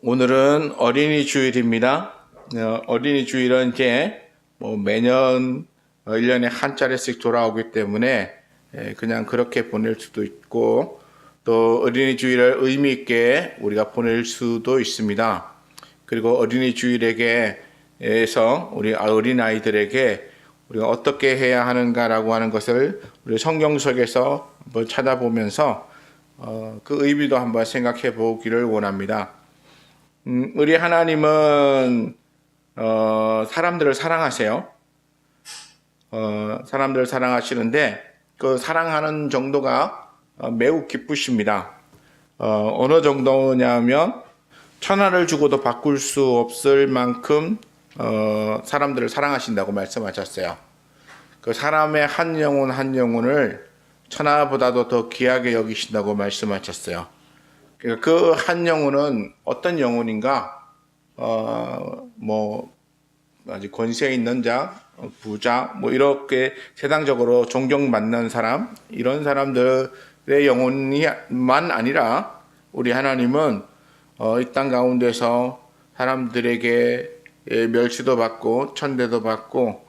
오늘은 어린이 주일입니다. 어린이 주일은 이제 매년 1년에 한 차례씩 돌아오기 때문에 그냥 그렇게 보낼 수도 있고 또 어린이 주일을 의미 있게 우리가 보낼 수도 있습니다. 그리고 어린이 주일에게에서 우리 어린 아이들에게 우리가 어떻게 해야 하는가라고 하는 것을 우리 성경 속에서 한번 찾아보면서 그 의미도 한번 생각해 보기를 원합니다. 우리 하나님은 사람들을 사랑하세요. 사람들을 사랑하시는데 그 사랑하는 정도가 매우 기쁘십니다. 어느 정도냐면 천하를 주고도 바꿀 수 없을 만큼 사람들을 사랑하신다고 말씀하셨어요. 그 사람의 한 영혼 한 영혼을 천하보다도 더 귀하게 여기신다고 말씀하셨어요. 그 한 영혼은 어떤 영혼인가? 아주 권세 있는 자, 부자, 이렇게 세상적으로 존경받는 사람, 이런 사람들의 영혼만 아니라 우리 하나님은 이 땅 가운데서 사람들에게 멸시도 받고 천대도 받고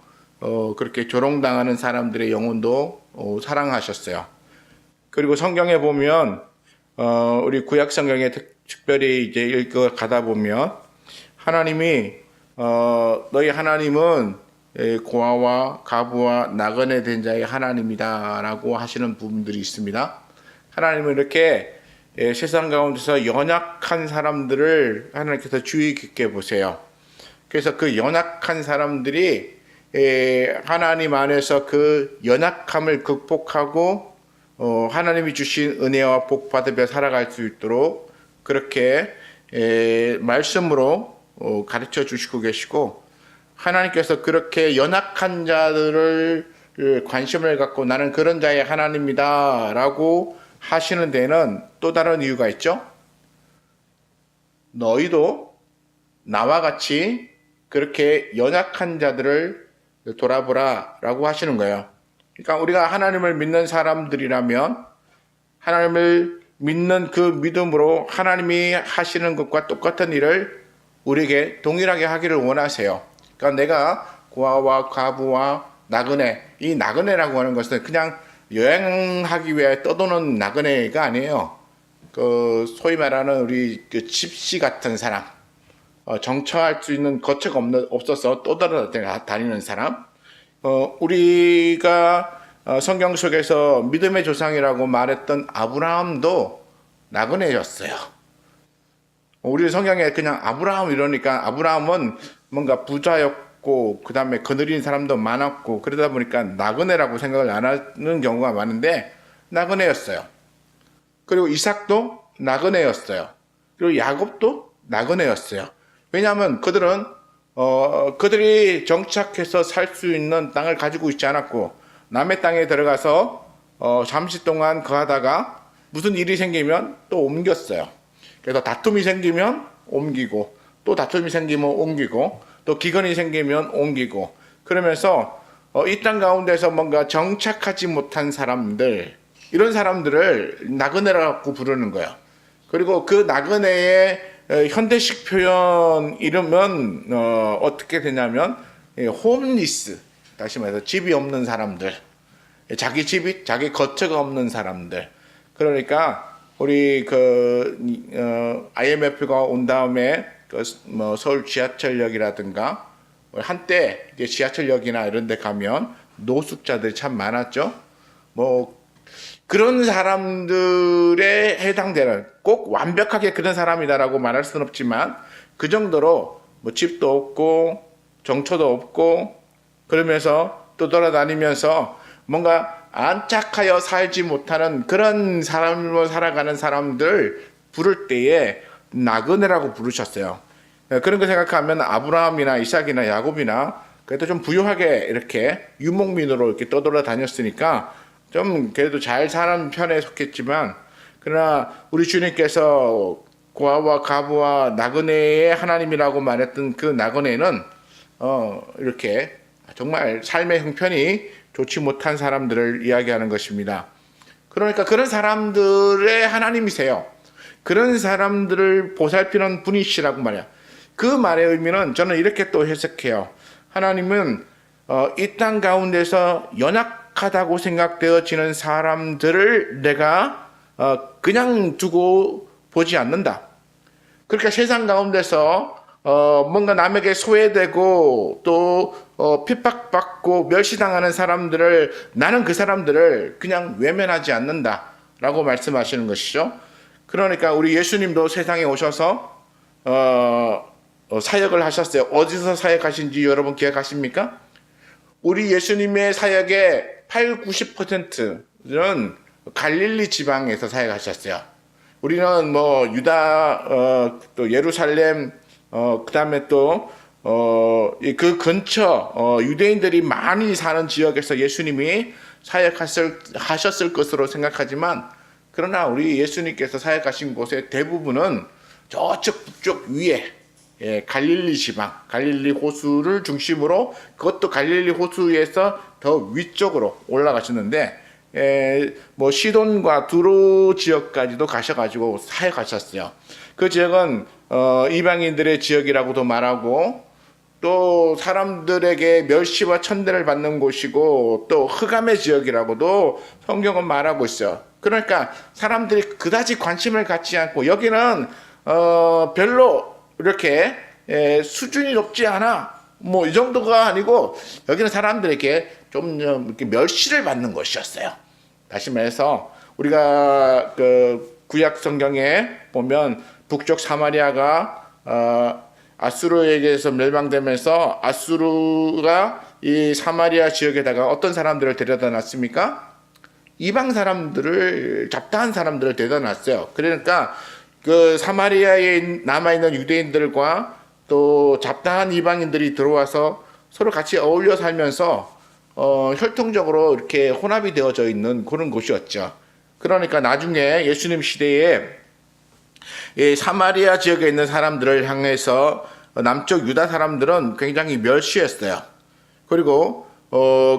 그렇게 조롱당하는 사람들의 영혼도 사랑하셨어요. 그리고 성경에 보면 우리 구약 성경에 특별히 이제 읽어 가다 보면 하나님이 너희 하나님은 고아와 가부와 나그네 된 자의 하나님이다라고 하시는 부분들이 있습니다. 하나님은 이렇게 세상 가운데서 연약한 사람들을 하나님께서 주의 깊게 보세요. 그래서 그 연약한 사람들이 하나님 안에서 그 연약함을 극복하고 하나님이 주신 은혜와 복 받으며 살아갈 수 있도록 그렇게 말씀으로 가르쳐 주시고 계시고 하나님께서 그렇게 연약한 자들을 관심을 갖고 나는 그런 자의 하나님이다 라고 하시는 데는 또 다른 이유가 있죠. 너희도 나와 같이 그렇게 연약한 자들을 돌아보라 라고 하시는 거예요. 그러니까 우리가 하나님을 믿는 사람들이라면 하나님을 믿는 그 믿음으로 하나님이 하시는 것과 똑같은 일을 우리에게 동일하게 하기를 원하세요. 그러니까 내가 고아와 가부와 나그네, 이 나그네라고 하는 것은 그냥 여행하기 위해 떠도는 나그네가 아니에요. 그 소위 말하는 우리 그 집시 같은 사람, 정처할 수 있는 거처가 없어서 떠돌아다니는 사람. 우리가 성경 속에서 믿음의 조상이라고 말했던 아브라함도 나그네였어요. 우리 성경에 그냥 아브라함 이러니까 아브라함은 뭔가 부자였고 그 다음에 거느린 사람도 많았고 그러다 보니까 나그네라고 생각을 안 하는 경우가 많은데 나그네였어요. 그리고 이삭도 나그네였어요. 그리고 야곱도 나그네였어요. 왜냐하면 그들이 정착해서 살 수 있는 땅을 가지고 있지 않았고 남의 땅에 들어가서 잠시 동안 거하다가 무슨 일이 생기면 또 옮겼어요. 그래서 다툼이 생기면 옮기고 또 다툼이 생기면 옮기고 또 기근이 생기면 옮기고 그러면서 이 땅 가운데서 뭔가 정착하지 못한 사람들 이런 사람들을 나그네라고 부르는 거예요. 그리고 그 나그네의 현대식 표현 이름은 어떻게 되냐면 홈리스, 다시 말해서 집이 없는 사람들, 자기 거처가 없는 사람들. 그러니까 우리 IMF가 온 다음에 서울 지하철역이라든가 한때 지하철역이나 이런 데 가면 노숙자들이 참 많았죠. 그런 사람들에 해당되는 꼭 완벽하게 그런 사람이다라고 말할 수는 없지만 그 정도로 집도 없고 정처도 없고 그러면서 또 돌아다니면서 뭔가 안착하여 살지 못하는 그런 사람으로 살아가는 사람들 부를 때에 나그네라고 부르셨어요. 그런 거 생각하면 아브라함이나 이삭이나 야곱이나 그래도 좀 부유하게 이렇게 유목민으로 이렇게 떠돌아다녔으니까 좀 그래도 잘 사는 편에 속했지만 그러나 우리 주님께서 고아와 가부와 나그네의 하나님이라고 말했던 그 나그네는 이렇게 정말 삶의 형편이 좋지 못한 사람들을 이야기하는 것입니다. 그러니까 그런 사람들의 하나님이세요. 그런 사람들을 보살피는 분이시라고 말이야. 그 말의 의미는 저는 이렇게 또 해석해요. 하나님은 이 땅 가운데서 연약하다고 생각되어지는 사람들을 내가 그냥 두고 보지 않는다. 그러니까 세상 가운데서 뭔가 남에게 소외되고 또 핍박받고 멸시당하는 사람들을, 나는 그 사람들을 그냥 외면하지 않는다라고 말씀하시는 것이죠. 그러니까 우리 예수님도 세상에 오셔서 사역을 하셨어요. 어디서 사역하신지 여러분 기억하십니까? 우리 예수님의 사역의 80-90%는 갈릴리 지방에서 사역하셨어요. 우리는 뭐 유다, 또 예루살렘, 그 다음에 또 그 근처 유대인들이 많이 사는 지역에서 예수님이 사역하셨을 것으로 생각하지만, 그러나 우리 예수님께서 사역하신 곳의 대부분은 저쪽 북쪽 위에, 갈릴리 지방, 갈릴리 호수를 중심으로, 그것도 갈릴리 호수에서 더 위쪽으로 올라가셨는데, 뭐 시돈과 두로 지역까지도 가셔가지고 사역하셨어요. 그 지역은 이방인들의 지역이라고도 말하고, 또 사람들에게 멸시와 천대를 받는 곳이고, 또 흑암의 지역이라고도 성경은 말하고 있어요. 그러니까 사람들이 그다지 관심을 갖지 않고, 여기는 별로 이렇게 수준이 높지 않아, 뭐 이 정도가 아니고, 여기는 사람들에게 좀 이렇게 멸시를 받는 곳이었어요. 다시 말해서 우리가 그 구약 성경에 보면 북쪽 사마리아가 아수르에게서 멸망되면서 아수르가 이 사마리아 지역에다가 어떤 사람들을 데려다 놨습니까? 이방 사람들을, 잡다한 사람들을 데려다 놨어요. 그러니까 그 사마리아에 남아있는 유대인들과 또 잡다한 이방인들이 들어와서 서로 같이 어울려 살면서 혈통적으로 이렇게 혼합이 되어져 있는 그런 곳이었죠. 그러니까 나중에 예수님 시대에 이 사마리아 지역에 있는 사람들을 향해서 남쪽 유다 사람들은 굉장히 멸시했어요. 그리고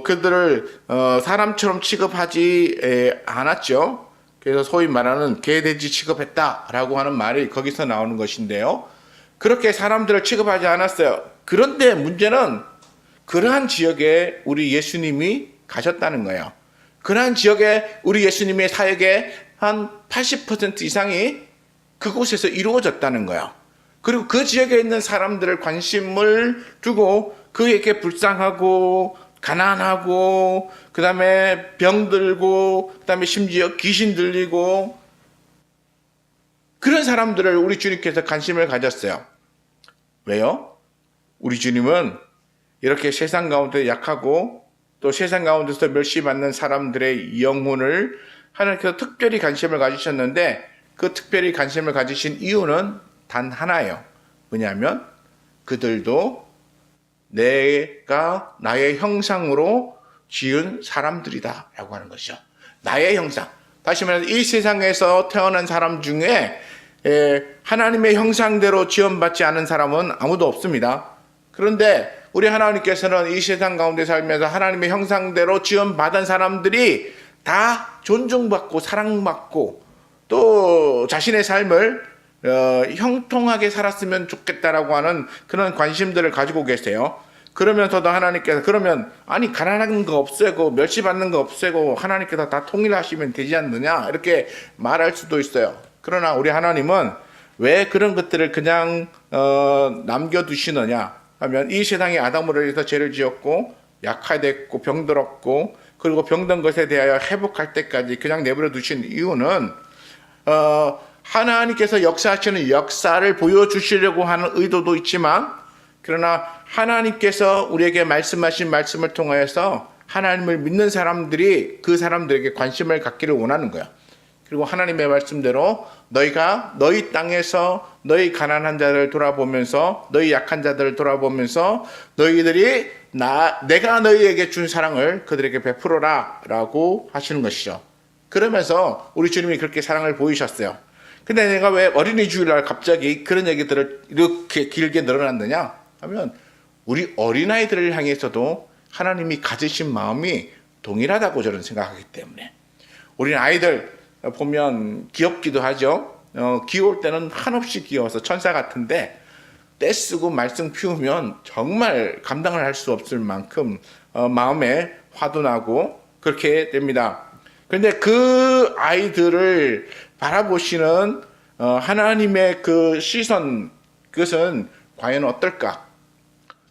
그들을 사람처럼 취급하지 않았죠. 그래서 소위 말하는 개돼지 취급했다라고 하는 말이 거기서 나오는 것인데요. 그렇게 사람들을 취급하지 않았어요. 그런데 문제는 그러한 지역에 우리 예수님이 가셨다는 거예요. 그러한 지역에 우리 예수님의 사역의 한 80% 이상이 그곳에서 이루어졌다는 거예요. 그리고 그 지역에 있는 사람들을 관심을 두고 그에게 불쌍하고 가난하고, 그 다음에 병들고, 그 다음에 심지어 귀신 들리고, 그런 사람들을 우리 주님께서 관심을 가졌어요. 왜요? 우리 주님은 이렇게 세상 가운데 약하고 또 세상 가운데서 멸시받는 사람들의 영혼을 하나님께서 특별히 관심을 가지셨는데, 그 특별히 관심을 가지신 이유는 단 하나예요. 뭐냐면 그들도 내가 나의 형상으로 지은 사람들이다 라고 하는 것이죠. 나의 형상. 다시 말해서 이 세상에서 태어난 사람 중에 하나님의 형상대로 지원받지 않은 사람은 아무도 없습니다. 그런데 우리 하나님께서는 이 세상 가운데 살면서 하나님의 형상대로 지원받은 사람들이 다 존중받고 사랑받고 또 자신의 삶을 형통하게 살았으면 좋겠다라고 하는 그런 관심들을 가지고 계세요. 그러면서도 하나님께서, 그러면 아니 가난한 거 없애고 멸시받는 거 없애고 하나님께서 다 통일하시면 되지 않느냐 이렇게 말할 수도 있어요. 그러나 우리 하나님은 왜 그런 것들을 그냥 남겨두시느냐 하면, 이 세상에 아담으로 인해서 죄를 지었고 약화됐고 병들었고, 그리고 병든 것에 대하여 회복할 때까지 그냥 내버려 두신 이유는 하나님께서 역사하시는 역사를 보여주시려고 하는 의도도 있지만, 그러나 하나님께서 우리에게 말씀하신 말씀을 통하여서 하나님을 믿는 사람들이 그 사람들에게 관심을 갖기를 원하는 거야. 그리고 하나님의 말씀대로 너희가 너희 땅에서 너희 가난한 자들을 돌아보면서, 너희 약한 자들을 돌아보면서 너희들이 내가 너희에게 준 사랑을 그들에게 베풀어라 라고 하시는 것이죠. 그러면서 우리 주님이 그렇게 사랑을 보이셨어요. 근데 내가 왜 어린이 주일날 갑자기 그런 얘기들을 이렇게 길게 늘어났느냐 하면, 우리 어린아이들을 향해서도 하나님이 가지신 마음이 동일하다고 저는 생각하기 때문에. 우리 아이들 보면 귀엽기도 하죠. 귀여울 때는 한없이 귀여워서 천사 같은데 때 쓰고 말썽 피우면 정말 감당을 할 수 없을 만큼 마음에 화도 나고 그렇게 됩니다. 그런데 그 아이들을 바라보시는 하나님의 그 시선, 그것은 과연 어떨까?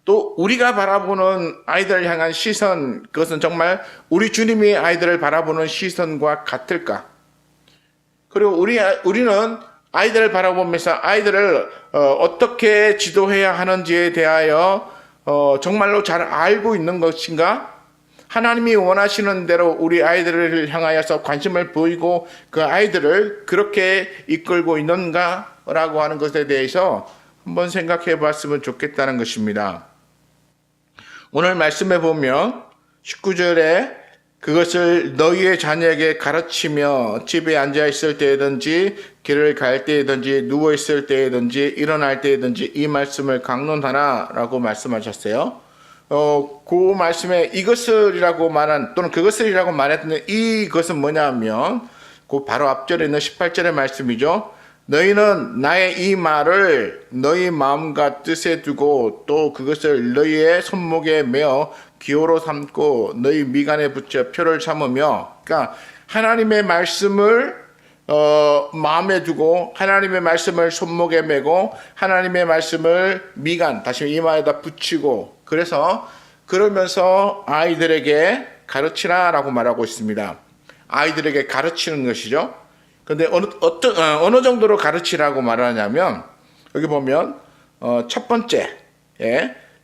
또 우리가 바라보는 아이들을 향한 시선, 그것은 정말 우리 주님이 아이들을 바라보는 시선과 같을까? 그리고 우리는 아이들을 바라보면서 아이들을 어떻게 지도해야 하는지에 대하여 정말로 잘 알고 있는 것인가? 하나님이 원하시는 대로 우리 아이들을 향하여서 관심을 보이고 그 아이들을 그렇게 이끌고 있는가라고 하는 것에 대해서 한번 생각해 봤으면 좋겠다는 것입니다. 오늘 말씀해 보면 19절에 그것을 너희의 자녀에게 가르치며 집에 앉아 있을 때든지 길을 갈 때든지 누워 있을 때든지 일어날 때든지 이 말씀을 강론하라 라고 말씀하셨어요. 그 말씀에 이것을이라고 말한 또는 그것을이라고 말했던 이것은 뭐냐면 그 바로 앞절에 있는 18절의 말씀이죠. 너희는 나의 이 말을 너희 마음과 뜻에 두고 또 그것을 너희의 손목에 메어 기호로 삼고 너희 미간에 붙여 표를 삼으며, 그러니까 하나님의 말씀을 마음에 두고 하나님의 말씀을 손목에 메고 하나님의 말씀을 미간 다시 이마에다 붙이고 그러면서 아이들에게 가르치라라고 말하고 있습니다. 아이들에게 가르치는 것이죠. 그런데 어느 정도로 가르치라고 말하냐면 여기 보면 첫 번째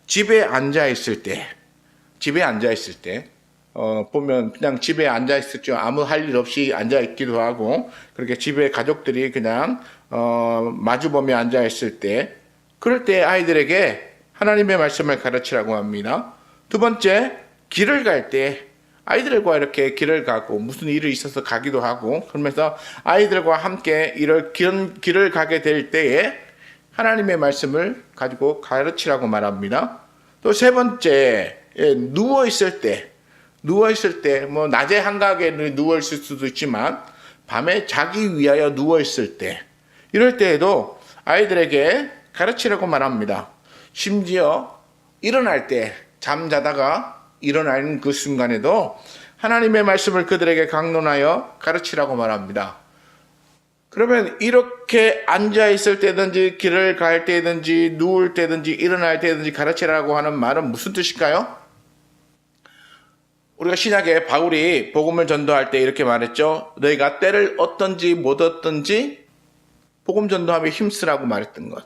집에 앉아 있을 때 보면 그냥 집에 앉아 있을 줄 아무 할 일 없이 앉아 있기도 하고 그렇게 집에 가족들이 그냥 마주보며 앉아 있을 때 그럴 때 아이들에게 하나님의 말씀을 가르치라고 합니다. 두 번째 길을 갈 때 아이들과 이렇게 길을 가고 무슨 일이 있어서 가기도 하고 그러면서 아이들과 함께 길을 가게 될 때에 하나님의 말씀을 가지고 가르치라고 말합니다. 또 세 번째 누워 있을 때 뭐 낮에 한가하게 누워 있을 수도 있지만 밤에 자기 위하여 누워 있을 때 이럴 때에도 아이들에게 가르치라고 말합니다. 심지어 일어날 때 잠자다가 일어나는 그 순간에도 하나님의 말씀을 그들에게 강론하여 가르치라고 말합니다. 그러면 이렇게 앉아 있을 때든지 길을 갈 때든지 누울 때든지 일어날 때든지 가르치라고 하는 말은 무슨 뜻일까요? 우리가 신약에 바울이 복음을 전도할 때 이렇게 말했죠. 너희가 때를 얻든지 못 얻든지 복음 전도함에 힘쓰라고 말했던 것.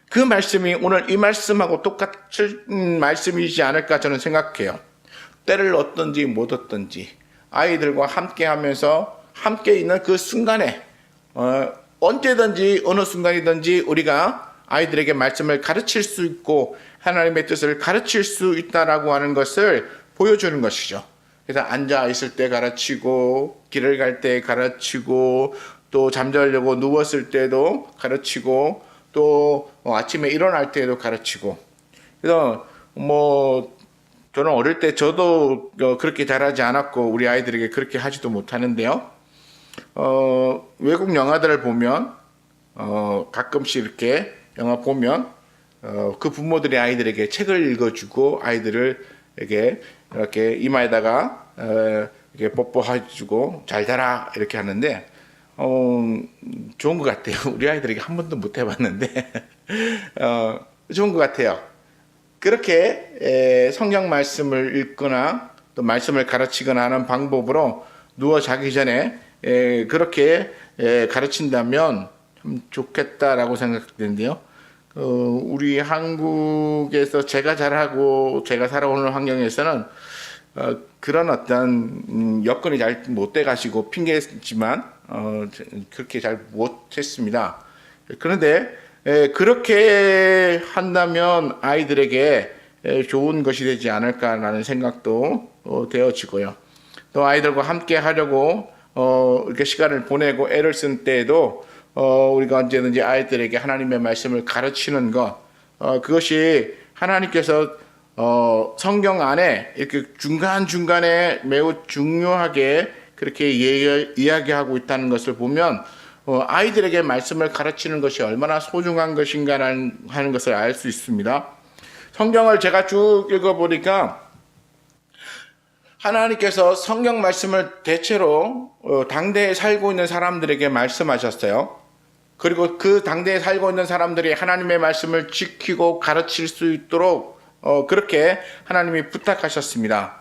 그 말씀이 오늘 이 말씀하고 똑같은 말씀이지 않을까 저는 생각해요. 때를 얻든지 못 얻든지 아이들과 함께 하면서 함께 있는 그 순간에 언제든지 어느 순간이든지 우리가 아이들에게 말씀을 가르칠 수 있고 하나님의 뜻을 가르칠 수 있다라고 하는 것을 보여주는 것이죠. 그래서 앉아 있을 때 가르치고 길을 갈 때 가르치고 또 잠자려고 누웠을 때도 가르치고 또 아침에 일어날 때도 가르치고. 그래서 저는 어릴 때 저도 그렇게 잘하지 않았고 우리 아이들에게 그렇게 하지도 못하는데요. 외국 영화들을 보면 가끔씩 이렇게 영화 보면 그 부모들이 아이들에게 책을 읽어주고 아이들에게 이렇게 이마에다가 이렇게 뽀뽀해주고 잘 자라 이렇게 하는데 좋은 것 같아요. 우리 아이들에게 한 번도 못 해봤는데 좋은 것 같아요. 그렇게 성경 말씀을 읽거나 또 말씀을 가르치거나 하는 방법으로 누워 자기 전에 그렇게 가르친다면 참 좋겠다라고 생각되는데요. 우리 한국에서 제가 잘하고 제가 살아오는 환경에서는 그런 어떤 여건이 잘 못 돼 가시고 핑계지만 그렇게 잘 못했습니다. 그런데 그렇게 한다면 아이들에게 좋은 것이 되지 않을까라는 생각도 되어지고요. 또 아이들과 함께 하려고 이렇게 시간을 보내고 애를 쓴 때에도 우리가 언제든지 아이들에게 하나님의 말씀을 가르치는 것, 그것이 하나님께서 성경 안에 이렇게 중간중간에 매우 중요하게 그렇게 이야기하고 있다는 것을 보면 아이들에게 말씀을 가르치는 것이 얼마나 소중한 것인가라는 하는 것을 알 수 있습니다. 성경을 제가 쭉 읽어보니까 하나님께서 성경 말씀을 대체로 당대에 살고 있는 사람들에게 말씀하셨어요. 그리고 그 당대에 살고 있는 사람들이 하나님의 말씀을 지키고 가르칠 수 있도록 그렇게 하나님이 부탁하셨습니다.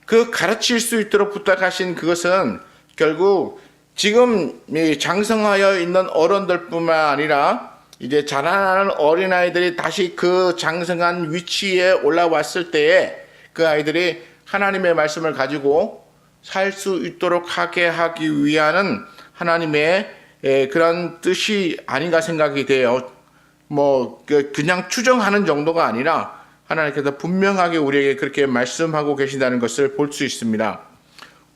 그 가르칠 수 있도록 부탁하신 그것은 결국 지금 장성하여 있는 어른들뿐만 아니라 이제 자라나는 어린아이들이 다시 그 장성한 위치에 올라왔을 때에 그 아이들이 하나님의 말씀을 가지고 살 수 있도록 하게 하기 위한 하나님의 그런 뜻이 아닌가 생각이 돼요. 그냥 추정하는 정도가 아니라 하나님께서 분명하게 우리에게 그렇게 말씀하고 계신다는 것을 볼 수 있습니다.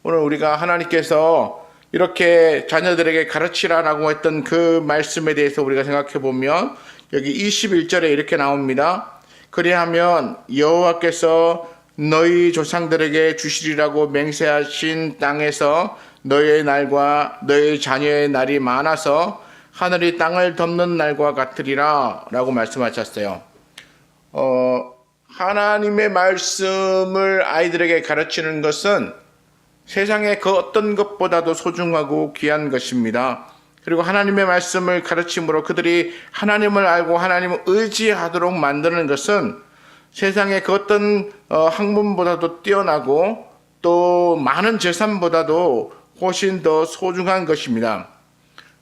오늘 우리가 하나님께서 이렇게 자녀들에게 가르치라라고 했던 그 말씀에 대해서 우리가 생각해 보면 여기 21절에 이렇게 나옵니다. 그리하면 여호와께서 너희 조상들에게 주시리라고 맹세하신 땅에서 너희의 날과 너희 자녀의 날이 많아서 하늘이 땅을 덮는 날과 같으리라 라고 말씀하셨어요. 하나님의 말씀을 아이들에게 가르치는 것은 세상의 그 어떤 것보다도 소중하고 귀한 것입니다. 그리고 하나님의 말씀을 가르침으로 그들이 하나님을 알고 하나님을 의지하도록 만드는 것은 세상의 그 어떤 학문보다도 뛰어나고 또 많은 재산보다도 훨씬 더 소중한 것입니다.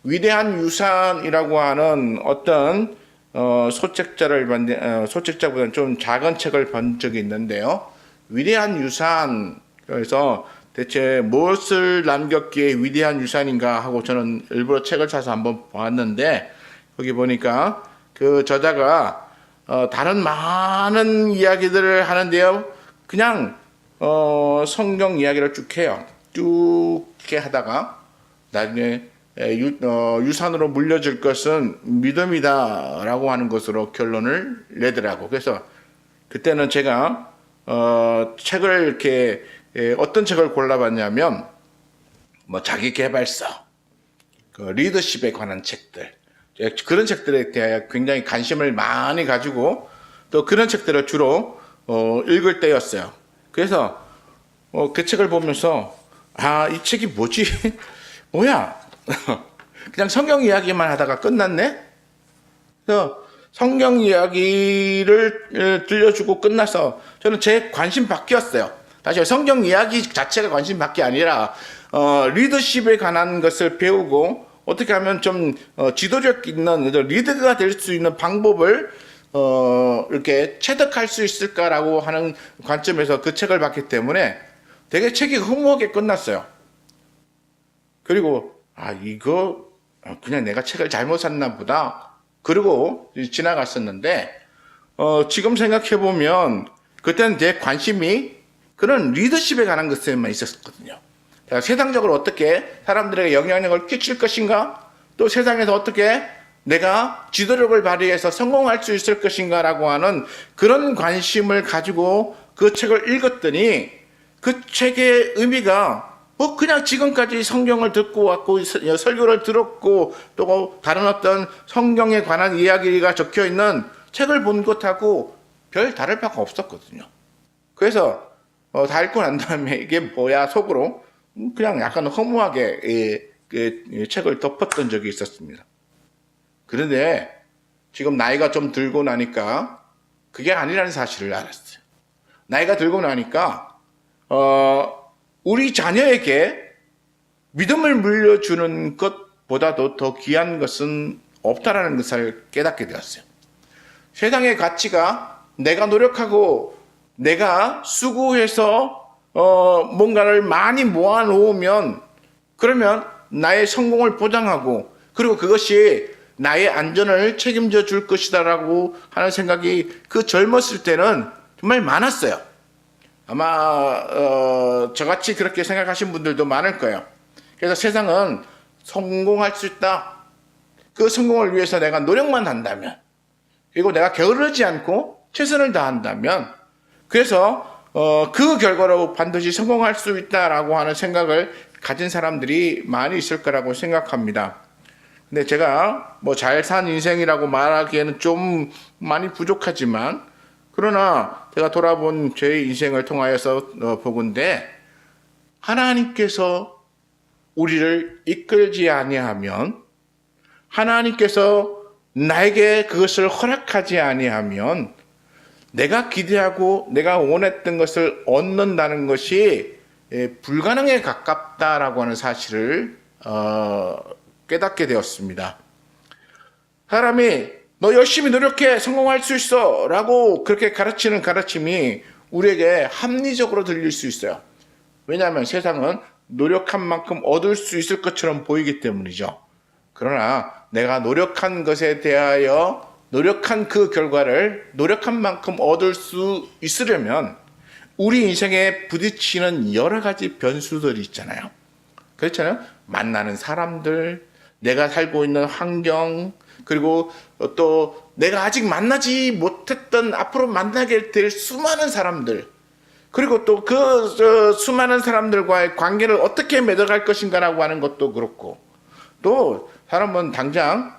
위대한 유산이라고 하는 어떤 소책자보다는 좀 작은 책을 본 적이 있는데요. 위대한 유산, 그래서 대체 무엇을 남겼기에 위대한 유산인가 하고 저는 일부러 책을 사서 한번 봤는데 거기 보니까 그 저자가 다른 많은 이야기들을 하는데요. 그냥 성경 이야기를 쭉 해요. 쭉 하다가 나중에 유산으로 물려줄 것은 믿음이다라고 하는 것으로 결론을 내더라고. 그래서 그때는 제가 책을 이렇게 어떤 책을 골라봤냐면 자기계발서, 리더십에 관한 책들, 그런 책들에 대해 굉장히 관심을 많이 가지고 또 그런 책들을 주로 읽을 때였어요. 그래서 그 책을 보면서 이 책이 뭐지? 뭐야? 그냥 성경 이야기만 하다가 끝났네? 그래서 성경 이야기를 들려주고 끝나서 저는 제 관심 바뀌었어요. 다시 성경 이야기 자체가 관심 밖이 아니라 리더십에 관한 것을 배우고 어떻게 하면 좀 지도력 있는 리더가 될 수 있는 방법을 이렇게 체득할 수 있을까라고 하는 관점에서 그 책을 봤기 때문에 되게 책이 허무하게 끝났어요. 그리고 이거 그냥 내가 책을 잘못 샀나 보다. 그리고 지나갔었는데 지금 생각해 보면 그때는 제 관심이 그런 리더십에 관한 것에만 있었거든요. 세상적으로 어떻게 사람들에게 영향력을 끼칠 것인가, 또 세상에서 어떻게 내가 지도력을 발휘해서 성공할 수 있을 것인가라고 하는 그런 관심을 가지고 그 책을 읽었더니 그 책의 의미가 그냥 지금까지 성경을 듣고 왔고 설교를 들었고 또 다른 어떤 성경에 관한 이야기가 적혀 있는 책을 본 것하고 별 다를 바가 없었거든요. 그래서 다 읽고 난 다음에 이게 뭐야 속으로 그냥 약간 허무하게 책을 덮었던 적이 있었습니다. 그런데 지금 나이가 좀 들고 나니까 그게 아니라는 사실을 알았어요. 나이가 들고 나니까 우리 자녀에게 믿음을 물려주는 것보다도 더 귀한 것은 없다라는 것을 깨닫게 되었어요. 세상의 가치가 내가 노력하고 내가 수고해서 뭔가를 많이 모아놓으면 그러면 나의 성공을 보장하고 그리고 그것이 나의 안전을 책임져 줄 것이다라고 하는 생각이 그 젊었을 때는 정말 많았어요. 아마 저같이 그렇게 생각하신 분들도 많을 거예요. 그래서 세상은 성공할 수 있다. 그 성공을 위해서 내가 노력만 한다면 그리고 내가 게으르지 않고 최선을 다한다면 그래서 그 결과로 반드시 성공할 수 있다라고 하는 생각을 가진 사람들이 많이 있을 거라고 생각합니다. 근데 제가 뭐 잘 산 인생이라고 말하기에는 좀 많이 부족하지만, 그러나 제가 돌아본 제 인생을 통하여서 보건대 하나님께서 우리를 이끌지 아니하면, 하나님께서 나에게 그것을 허락하지 아니하면 내가 기대하고 내가 원했던 것을 얻는다는 것이 불가능에 가깝다라고 하는 사실을 깨닫게 되었습니다. 사람이 너 열심히 노력해 성공할 수 있어 라고 그렇게 가르치는 가르침이 우리에게 합리적으로 들릴 수 있어요. 왜냐하면 세상은 노력한 만큼 얻을 수 있을 것처럼 보이기 때문이죠. 그러나 내가 노력한 것에 대하여 노력한 그 결과를 노력한 만큼 얻을 수 있으려면 우리 인생에 부딪히는 여러 가지 변수들이 있잖아요. 그렇잖아요. 만나는 사람들, 내가 살고 있는 환경, 그리고 또 내가 아직 만나지 못했던 앞으로 만나게 될 수많은 사람들, 그리고 또 그 수많은 사람들과의 관계를 어떻게 맺어갈 것인가라고 하는 것도 그렇고, 또 사람은 당장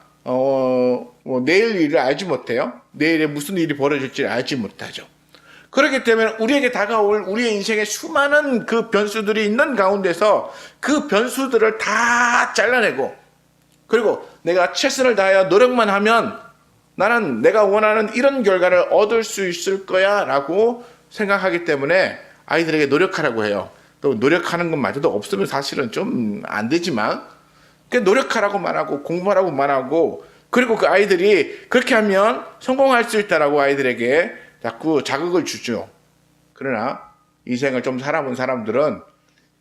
내일 일을 알지 못해요. 내일에 무슨 일이 벌어질지 알지 못하죠. 그렇기 때문에 우리에게 다가올 우리의 인생에 수많은 그 변수들이 있는 가운데서 그 변수들을 다 잘라내고, 그리고 내가 최선을 다하여 노력만 하면 나는 내가 원하는 이런 결과를 얻을 수 있을 거야 라고 생각하기 때문에 아이들에게 노력하라고 해요. 또 노력하는 것마저도 없으면 사실은 좀 안 되지만 노력하라고 말하고 공부하라고 말하고, 그리고 그 아이들이 그렇게 하면 성공할 수 있다라고 아이들에게 자꾸 자극을 주죠. 그러나 인생을 좀 살아본 사람들은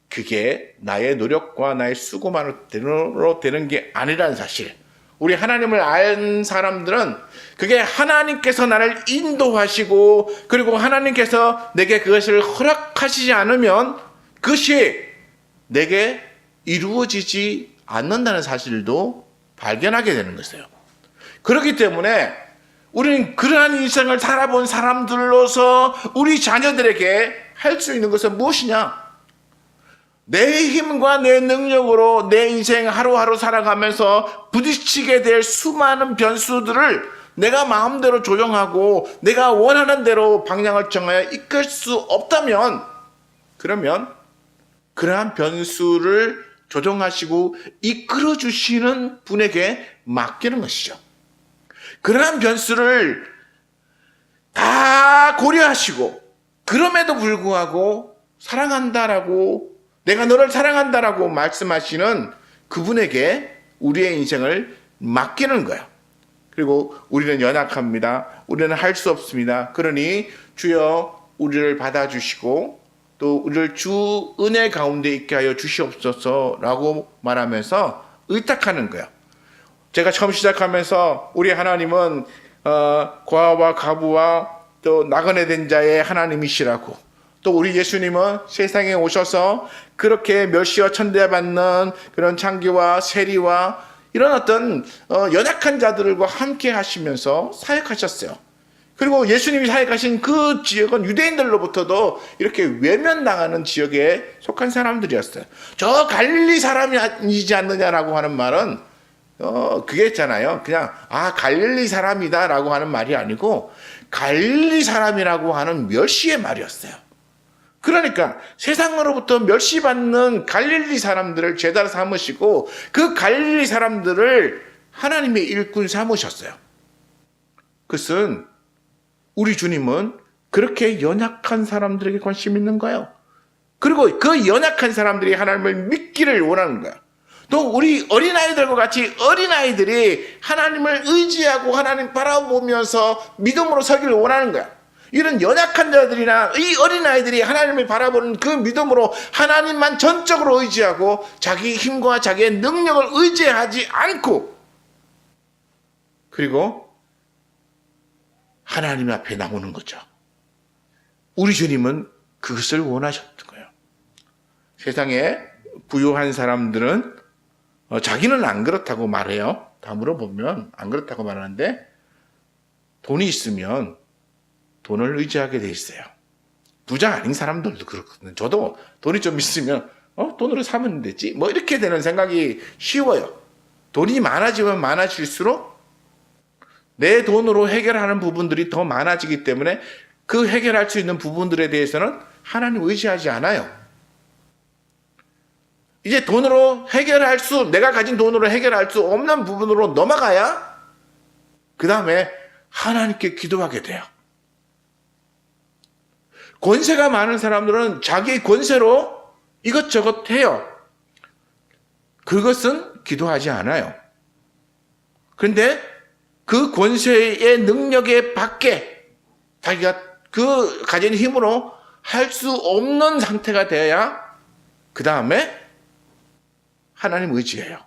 그게 나의 노력과 나의 수고만으로 되는 게 아니라는 사실, 우리 하나님을 알 사람들은 그게 하나님께서 나를 인도하시고 그리고 하나님께서 내게 그것을 허락하시지 않으면 그것이 내게 이루어지지 않는다는 사실도 발견하게 되는 것이에요. 그렇기 때문에 우리는 그러한 인생을 살아본 사람들로서 우리 자녀들에게 할 수 있는 것은 무엇이냐? 내 힘과 내 능력으로 내 인생 하루하루 살아가면서 부딪히게 될 수많은 변수들을 내가 마음대로 조정하고 내가 원하는 대로 방향을 정하여 이끌 수 없다면, 그러면 그러한 변수를 조정하시고 이끌어 주시는 분에게 맡기는 것이죠. 그러한 변수를 다 고려하시고 그럼에도 불구하고 사랑한다라고, 내가 너를 사랑한다라고 말씀하시는 그분에게 우리의 인생을 맡기는 거예요. 그리고 우리는 연약합니다. 우리는 할 수 없습니다. 그러니 주여 우리를 받아주시고 또 우리를 주 은혜 가운데 있게 하여 주시옵소서라고 말하면서 의탁하는 거예요. 제가 처음 시작하면서 우리 하나님은 고아와 가부와 또 나그네 된 자의 하나님이시라고, 또 우리 예수님은 세상에 오셔서 그렇게 멸시와 천대받는 그런 창기와 세리와 이런 어떤 연약한 자들과 함께 하시면서 사역하셨어요. 그리고 예수님이 사역하신 그 지역은 유대인들로부터도 이렇게 외면당하는 지역에 속한 사람들이었어요. 저 갈릴리 사람이 아니지 않느냐라고 하는 말은 그게 있잖아요. 그냥 갈릴리 사람이다라고 하는 말이 아니고 갈릴리 사람이라고 하는 멸시의 말이었어요. 그러니까 세상으로부터 멸시받는 갈릴리 사람들을 제자로 삼으시고 그 갈릴리 사람들을 하나님의 일꾼 삼으셨어요. 그것은 우리 주님은 그렇게 연약한 사람들에게 관심 있는 거예요. 그리고 그 연약한 사람들이 하나님을 믿기를 원하는 거예요. 또 우리 어린아이들과 같이 어린아이들이 하나님을 의지하고 하나님 바라보면서 믿음으로 서기를 원하는 거야. 이런 연약한 자들이나 이 어린아이들이 하나님을 바라보는 그 믿음으로 하나님만 전적으로 의지하고 자기 힘과 자기의 능력을 의지하지 않고, 그리고 하나님 앞에 나오는 거죠. 우리 주님은 그것을 원하셨던 거예요. 세상에 부유한 사람들은 자기는 안 그렇다고 말해요. 다 물어보면 안 그렇다고 말하는데 돈이 있으면 돈을 의지하게 돼 있어요. 부자 아닌 사람들도 그렇거든요. 저도 돈이 좀 있으면 돈으로 사면 되지 뭐 이렇게 되는 생각이 쉬워요. 돈이 많아지면 많아질수록 내 돈으로 해결하는 부분들이 더 많아지기 때문에 그 해결할 수 있는 부분들에 대해서는 하나님 의지하지 않아요. 이제 내가 가진 돈으로 해결할 수 없는 부분으로 넘어가야 그 다음에 하나님께 기도하게 돼요. 권세가 많은 사람들은 자기 권세로 이것저것 해요. 그것은 기도하지 않아요. 그런데 그 권세의 능력에 밖에 자기가 그 가진 힘으로 할 수 없는 상태가 되어야 그 다음에 하나님 의지해요.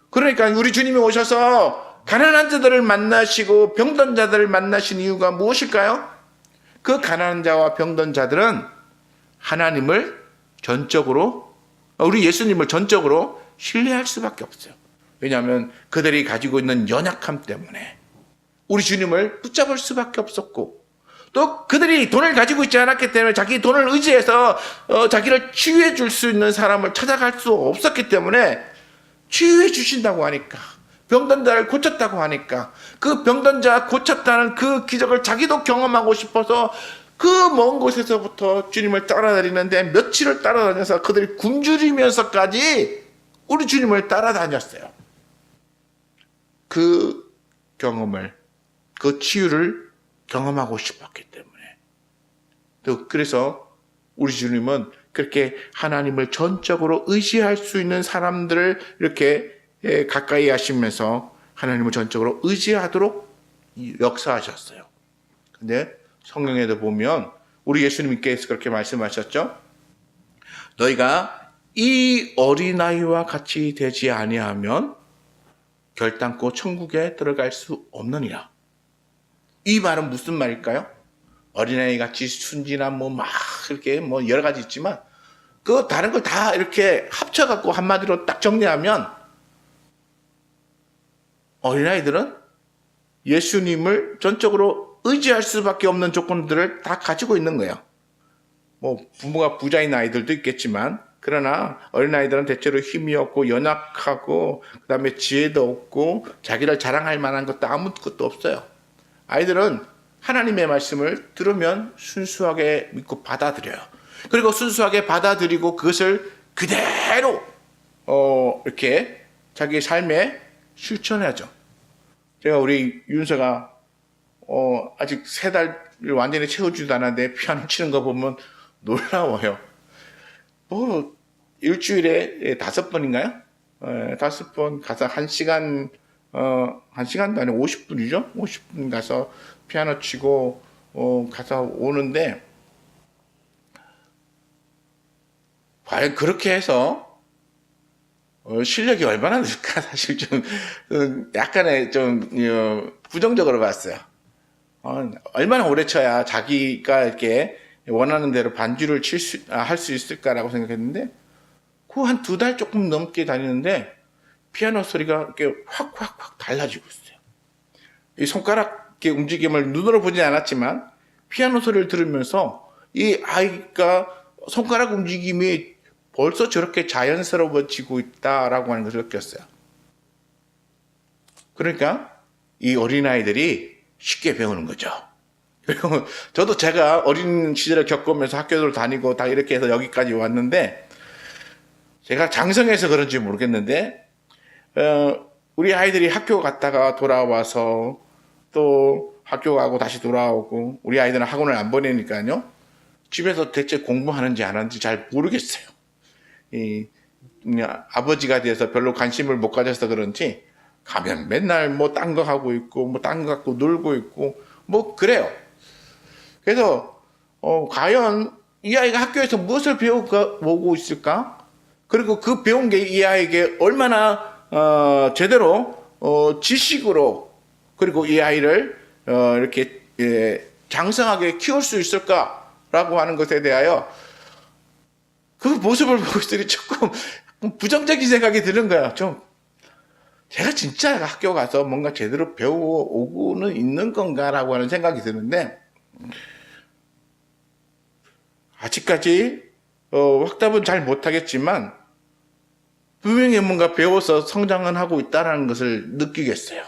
그러니까 우리 주님이 오셔서 가난한 자들을 만나시고 병든 자들을 만나신 이유가 무엇일까요? 그 가난한 자와 병든 자들은 하나님을 우리 예수님을 전적으로 신뢰할 수밖에 없어요. 왜냐하면 그들이 가지고 있는 연약함 때문에 우리 주님을 붙잡을 수밖에 없었고, 또 그들이 돈을 가지고 있지 않았기 때문에 자기 돈을 의지해서 자기를 치유해 줄 수 있는 사람을 찾아갈 수 없었기 때문에 치유해 주신다고 하니까, 병든 자를 고쳤다고 하니까 그 병든 자 고쳤다는 그 기적을 자기도 경험하고 싶어서 그 먼 곳에서부터 주님을 따라다니는데 며칠을 따라다녀서 그들이 굶주리면서까지 우리 주님을 따라다녔어요. 그 경험을, 그 치유를 경험하고 싶었기 때문에. 또 그래서 우리 주님은 그렇게 하나님을 전적으로 의지할 수 있는 사람들을 이렇게 가까이 하시면서 하나님을 전적으로 의지하도록 역사하셨어요. 근데 성경에도 보면 우리 예수님께서 그렇게 말씀하셨죠. 너희가 이 어린아이와 같이 되지 아니하면 결단코 천국에 들어갈 수 없느니라. 이 말은 무슨 말일까요? 어린아이 같이 순진한 막 이렇게 여러 가지 있지만 그 다른 걸 다 이렇게 합쳐갖고 한마디로 딱 정리하면 어린아이들은 예수님을 전적으로 의지할 수밖에 없는 조건들을 다 가지고 있는 거예요. 부모가 부자인 아이들도 있겠지만, 그러나 어린아이들은 대체로 힘이 없고 연약하고 그 다음에 지혜도 없고 자기를 자랑할 만한 것도 아무것도 없어요. 아이들은 하나님의 말씀을 들으면 순수하게 믿고 받아들여요. 그리고 순수하게 받아들이고 그것을 그대로 이렇게 자기 삶에 실천하죠. 제가 우리 윤서가 아직 3달을 완전히 채우지도 않았는데 피아노 치는 거 보면 놀라워요. 일주일에 5번인가요? 5번 가서 1시간, 1시간도 아니고 50분이죠? 50분 가서 피아노 치고, 가서 오는데, 과연 그렇게 해서, 실력이 얼마나 늘까? 사실 약간의 부정적으로 봤어요. 얼마나 오래 쳐야 자기가 이렇게 원하는 대로 반주를 할 수 있을까라고 생각했는데, 한 2달 조금 넘게 다니는데 피아노 소리가 이렇게 확 달라지고 있어요. 이 손가락의 움직임을 눈으로 보지 않았지만 피아노 소리를 들으면서 이 아이가 손가락 움직임이 벌써 저렇게 자연스러워지고 있다라고 하는 것을 느꼈어요. 그러니까 이 어린아이들이 쉽게 배우는 거죠. 그리고 저도 제가 어린 시절을 겪으면서 학교를 다니고 다 이렇게 해서 여기까지 왔는데, 제가 장성해서 그런지 모르겠는데 우리 아이들이 학교 갔다가 돌아와서 또 학교 가고 다시 돌아오고, 우리 아이들은 학원을 안 보내니까요, 집에서 대체 공부하는지 안 하는지 잘 모르겠어요. 아버지가 돼서 별로 관심을 못 가져서 그런지 가면 맨날 딴 거 하고 있고 딴 거 갖고 놀고 있고 그래요. 그래서 과연 이 아이가 학교에서 무엇을 배우고 있을까? 그리고 그 배운 게 이 아이에게 얼마나 제대로 지식으로, 그리고 이 아이를 이렇게 장성하게 키울 수 있을까라고 하는 것에 대하여 그 모습을 보고 있으니 조금 부정적인 생각이 드는 거예요. 제가 진짜 학교 가서 뭔가 제대로 배워오고는 있는 건가라고 하는 생각이 드는데, 아직까지 확답은 잘 못하겠지만 분명히 뭔가 배워서 성장은 하고 있다는 것을 느끼겠어요.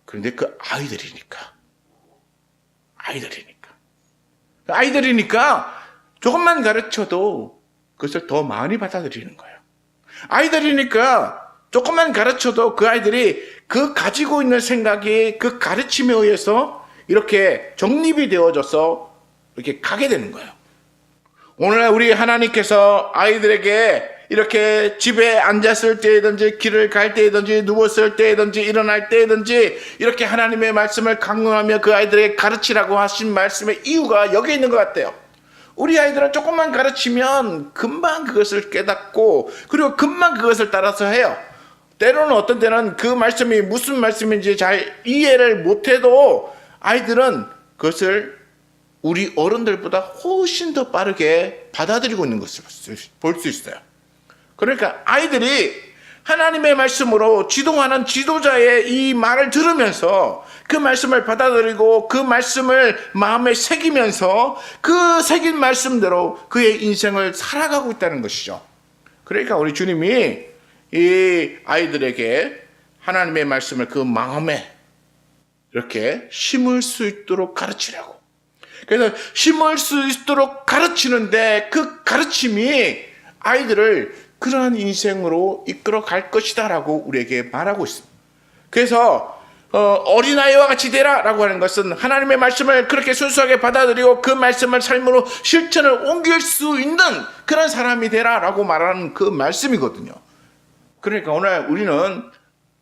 그런데 그 아이들이니까 조금만 가르쳐도 그것을 더 많이 받아들이는 거예요. 아이들이니까 조금만 가르쳐도 그 아이들이 그 가지고 있는 생각이 그 가르침에 의해서 이렇게 정립이 되어져서 이렇게 가게 되는 거예요. 오늘 우리 하나님께서 아이들에게 이렇게 집에 앉았을 때든지 길을 갈 때든지 누웠을 때든지 일어날 때든지 이렇게 하나님의 말씀을 강론하며 그 아이들에게 가르치라고 하신 말씀의 이유가 여기 있는 것 같아요. 우리 아이들은 조금만 가르치면 금방 그것을 깨닫고 그리고 금방 그것을 따라서 해요. 때로는 어떤 때는 그 말씀이 무슨 말씀인지 잘 이해를 못해도 아이들은 그것을 우리 어른들보다 훨씬 더 빠르게 받아들이고 있는 것을 볼 수 있어요. 그러니까 아이들이 하나님의 말씀으로 지도하는 지도자의 이 말을 들으면서 그 말씀을 받아들이고 그 말씀을 마음에 새기면서 그 새긴 말씀대로 그의 인생을 살아가고 있다는 것이죠. 그러니까 우리 주님이 이 아이들에게 하나님의 말씀을 그 마음에 이렇게 심을 수 있도록 가르치라고. 그래서 심을 수 있도록 가르치는데 그 가르침이 아이들을 그러한 인생으로 이끌어 갈 것이다 라고 우리에게 말하고 있습니다. 그래서 어린아이와 같이 되라 라고 하는 것은 하나님의 말씀을 그렇게 순수하게 받아들이고 그 말씀을 삶으로 실천을 옮길 수 있는 그런 사람이 되라 라고 말하는 그 말씀이거든요. 그러니까 오늘 우리는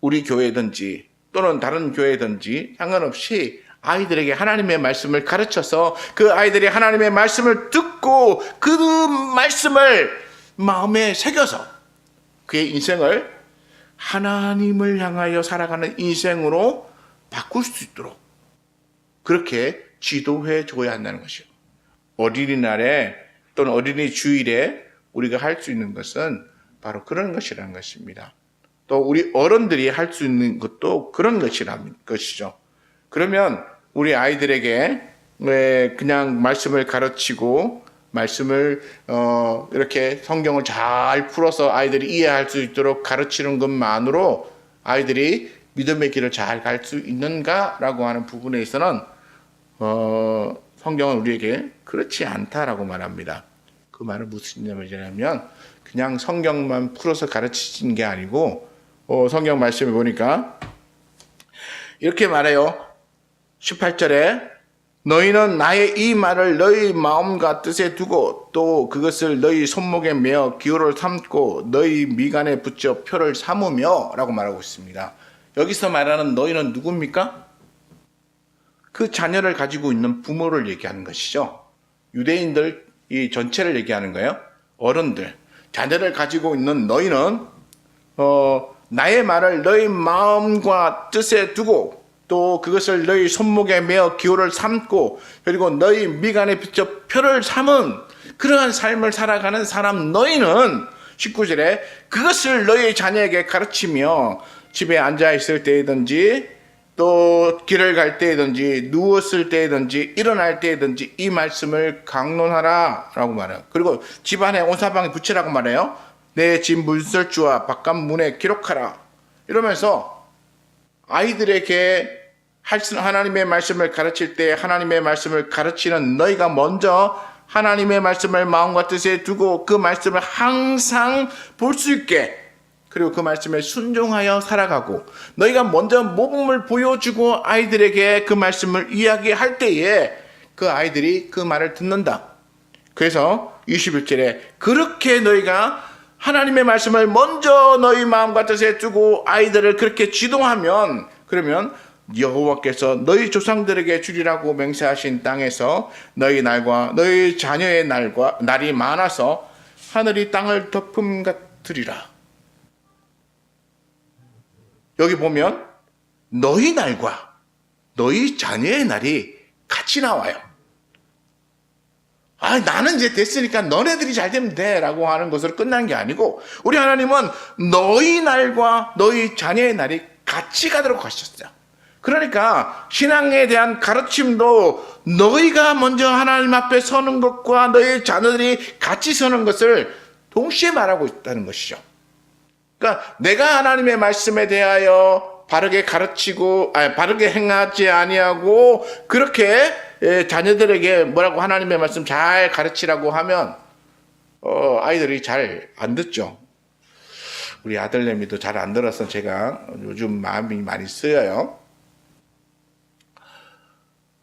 우리 교회든지 또는 다른 교회든지 상관없이 아이들에게 하나님의 말씀을 가르쳐서 그 아이들이 하나님의 말씀을 듣고 그 말씀을 마음에 새겨서 그의 인생을 하나님을 향하여 살아가는 인생으로 바꿀 수 있도록 그렇게 지도해 줘야 한다는 것이요. 어린이날에 또는 어린이 주일에 우리가 할 수 있는 것은 바로 그런 것이라는 것입니다. 또 우리 어른들이 할 수 있는 것도 그런 것이라는 것이죠. 그러면 우리 아이들에게 그냥 말씀을 가르치고 말씀을 이렇게 성경을 잘 풀어서 아이들이 이해할 수 있도록 가르치는 것만으로 아이들이 믿음의 길을 잘 갈 수 있는가라고 하는 부분에 있어서는 성경은 우리에게 그렇지 않다라고 말합니다. 그 말은 무슨 말이냐면 그냥 성경만 풀어서 가르치는 게 아니고 성경 말씀에 보니까 이렇게 말해요. 18절에 너희는 나의 이 말을 너희 마음과 뜻에 두고 또 그것을 너희 손목에 메어 기호를 삼고 너희 미간에 붙여 표를 삼으며 라고 말하고 있습니다. 여기서 말하는 너희는 누굽니까? 그 자녀를 가지고 있는 부모를 얘기하는 것이죠. 유대인들 이 전체를 얘기하는 거예요. 어른들, 자녀를 가지고 있는 너희는 나의 말을 너희 마음과 뜻에 두고 또 그것을 너희 손목에 메어 기호를 삼고 그리고 너희 미간에 붙여 표를 삼은 그러한 삶을 살아가는 사람 너희는 19절에 그것을 너희 자녀에게 가르치며 집에 앉아 있을 때든지 또 길을 갈 때든지 누웠을 때든지 일어날 때든지 이 말씀을 강론하라 라고 말해요. 그리고 집안에 온사방에 붙이라고 말해요. 내 집 문설주와 바깥 문에 기록하라 이러면서 아이들에게 하나님의 말씀을 가르칠 때 하나님의 말씀을 가르치는 너희가 먼저 하나님의 말씀을 마음과 뜻에 두고 그 말씀을 항상 볼 수 있게 그리고 그 말씀에 순종하여 살아가고 너희가 먼저 모범을 보여주고 아이들에게 그 말씀을 이야기할 때에 그 아이들이 그 말을 듣는다. 그래서 21절에 그렇게 너희가 하나님의 말씀을 먼저 너희 마음과 뜻에 두고 아이들을 그렇게 지도하면 그러면 여호와께서 너희 조상들에게 주리라고 맹세하신 땅에서 너희 날과 너희 자녀의 날이 많아서 하늘이 땅을 덮음 같으리라. 여기 보면 너희 날과 너희 자녀의 날이 같이 나와요. 나는 이제 됐으니까 너네들이 잘 되면 돼 라고 하는 것으로 끝난 게 아니고 우리 하나님은 너희 날과 너희 자녀의 날이 같이 가도록 하셨어요. 그러니까 신앙에 대한 가르침도 너희가 먼저 하나님 앞에 서는 것과 너희 자녀들이 같이 서는 것을 동시에 말하고 있다는 것이죠. 그러니까 내가 하나님의 말씀에 대하여 바르게 가르치고 바르게 행하지 아니하고 그렇게 자녀들에게 뭐라고 하나님의 말씀 잘 가르치라고 하면 아이들이 잘 안 듣죠. 우리 아들내미도 잘 안 들어서 제가 요즘 마음이 많이 쓰여요.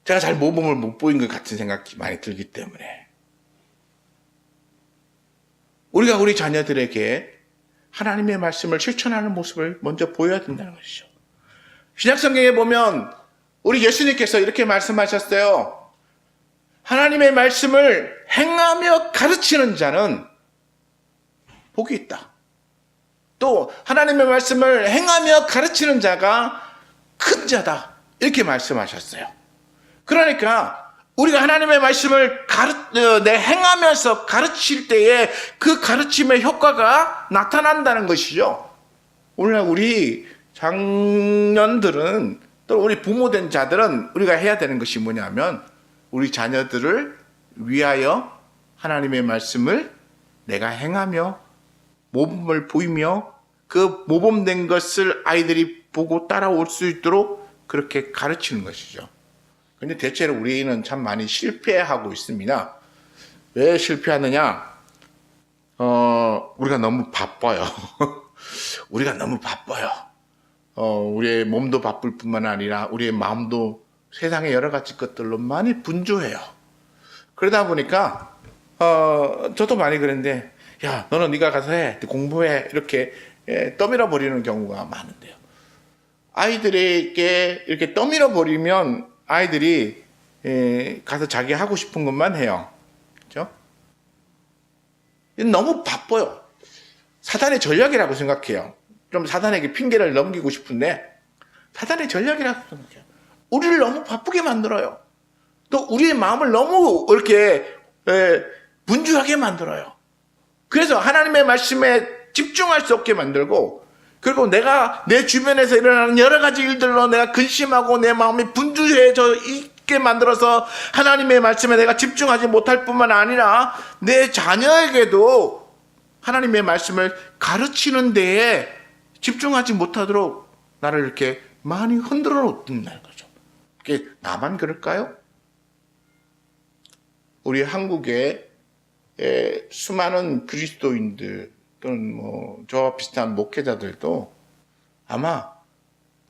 제가 잘 모범을 못 보인 것 같은 생각이 많이 들기 때문에 우리가 우리 자녀들에게 하나님의 말씀을 실천하는 모습을 먼저 보여야 된다는 것이죠. 신약성경에 보면 우리 예수님께서 이렇게 말씀하셨어요. 하나님의 말씀을 행하며 가르치는 자는 복이 있다. 또 하나님의 말씀을 행하며 가르치는 자가 큰 자다. 이렇게 말씀하셨어요. 그러니까 우리가 하나님의 말씀을 행하면서 가르칠 때에 그 가르침의 효과가 나타난다는 것이죠. 오늘날 우리 장년들은 또 우리 부모된 자들은 우리가 해야 되는 것이 뭐냐면 우리 자녀들을 위하여 하나님의 말씀을 내가 행하며 모범을 보이며 그 모범된 것을 아이들이 보고 따라올 수 있도록 그렇게 가르치는 것이죠. 근데 대체로 우리는 참 많이 실패하고 있습니다. 왜 실패하느냐? 우리가 너무 바빠요. 우리가 너무 바빠요. 우리의 몸도 바쁠 뿐만 아니라 우리의 마음도 세상의 여러 가지 것들로 많이 분주해요. 그러다 보니까 저도 많이 그랬는데 야 너는 네가 가서 해 공부해 이렇게 떠밀어 버리는 경우가 많은데요. 아이들에게 이렇게 떠밀어 버리면 아이들이 가서 자기 하고 싶은 것만 해요. 그렇죠? 너무 바빠요. 사단의 전략이라고 생각해요. 좀 사단에게 핑계를 넘기고 싶은데 사단의 전략이라고 생각해요. 우리를 너무 바쁘게 만들어요. 또 우리의 마음을 너무 이렇게 분주하게 만들어요. 그래서 하나님의 말씀에 집중할 수 없게 만들고 그리고 내가 내 주변에서 일어나는 여러 가지 일들로 내가 근심하고 내 마음이 분주해져 있게 만들어서 하나님의 말씀에 내가 집중하지 못할 뿐만 아니라 내 자녀에게도 하나님의 말씀을 가르치는 데에 집중하지 못하도록 나를 이렇게 많이 흔들어 놓는다는 거죠. 그게 나만 그럴까요? 우리 한국의 수많은 그리스도인들 또는 뭐 저와 비슷한 목회자들도 아마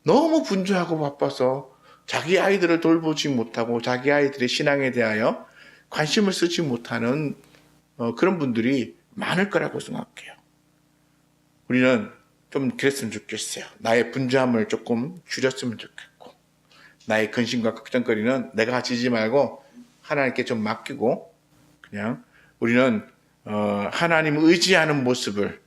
너무 분주하고 바빠서 자기 아이들을 돌보지 못하고 자기 아이들의 신앙에 대하여 관심을 쓰지 못하는 그런 분들이 많을 거라고 생각해요. 우리는 좀 그랬으면 좋겠어요. 나의 분주함을 조금 줄였으면 좋겠고 나의 근심과 걱정거리는 내가 가지지 말고 하나님께 좀 맡기고 그냥 우리는 하나님을 의지하는 모습을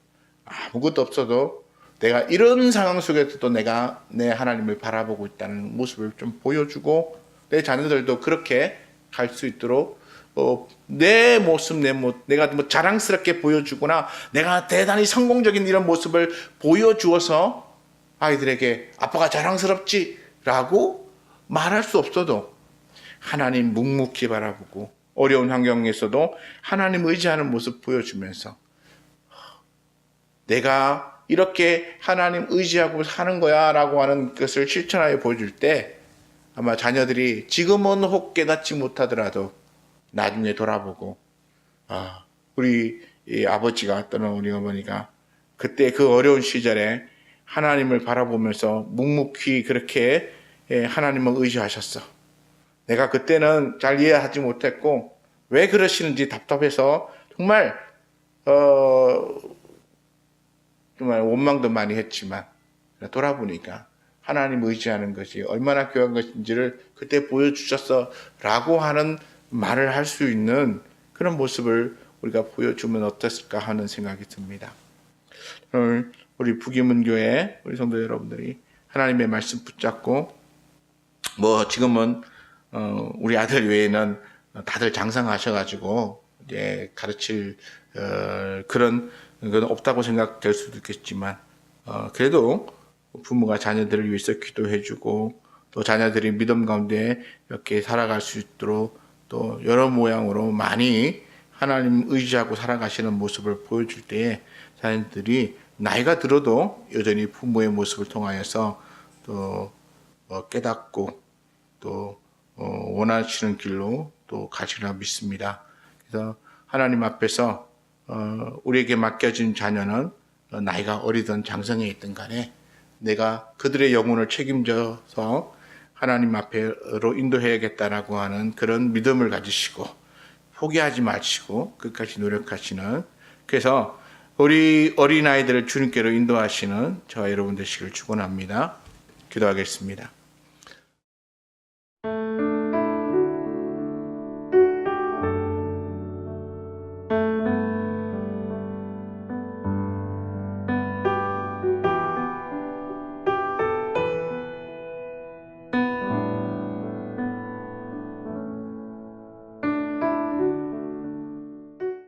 아무것도 없어도 내가 이런 상황 속에서도 내가 내 하나님을 바라보고 있다는 모습을 좀 보여주고 내 자녀들도 그렇게 갈 수 있도록 내 모습 내가 뭐 자랑스럽게 보여주거나 내가 대단히 성공적인 이런 모습을 보여주어서 아이들에게 아빠가 자랑스럽지 라고 말할 수 없어도 하나님 묵묵히 바라보고 어려운 환경에서도 하나님 의지하는 모습 보여주면서 내가 이렇게 하나님 의지하고 사는 거야 라고 하는 것을 실천하여 보여줄 때 아마 자녀들이 지금은 혹 깨닫지 못하더라도 나중에 돌아보고 우리 아버지가 또는 우리 어머니가 그때 그 어려운 시절에 하나님을 바라보면서 묵묵히 그렇게 하나님을 의지하셨어. 내가 그때는 잘 이해하지 못했고 왜 그러시는지 답답해서 정말 원망도 많이 했지만 돌아보니까 하나님 의지하는 것이 얼마나 귀한 것인지를 그때 보여주셨어 라고 하는 말을 할 수 있는 그런 모습을 우리가 보여주면 어땠을까 하는 생각이 듭니다. 오늘 우리 북이문교회 우리 성도 여러분들이 하나님의 말씀 붙잡고 뭐 지금은 우리 아들 외에는 다들 장성하셔가지고 이제 가르칠 그런 건 없다고 생각될 수도 있겠지만 그래도 부모가 자녀들을 위해서 기도해주고 또 자녀들이 믿음 가운데 이렇게 살아갈 수 있도록 또 여러 모양으로 많이 하나님 의지하고 살아가시는 모습을 보여줄 때에 자녀들이 나이가 들어도 여전히 부모의 모습을 통하여서 또 깨닫고 또 원하시는 길로 또 가시리라 믿습니다. 그래서 하나님 앞에서 우리에게 맡겨진 자녀는 나이가 어리든 장성해 있든 간에 내가 그들의 영혼을 책임져서 하나님 앞으로 인도해야겠다라고 하는 그런 믿음을 가지시고 포기하지 마시고 끝까지 노력하시는, 그래서 우리 어린아이들을 주님께로 인도하시는 저와 여러분 되시길 축원합니다. 기도하겠습니다.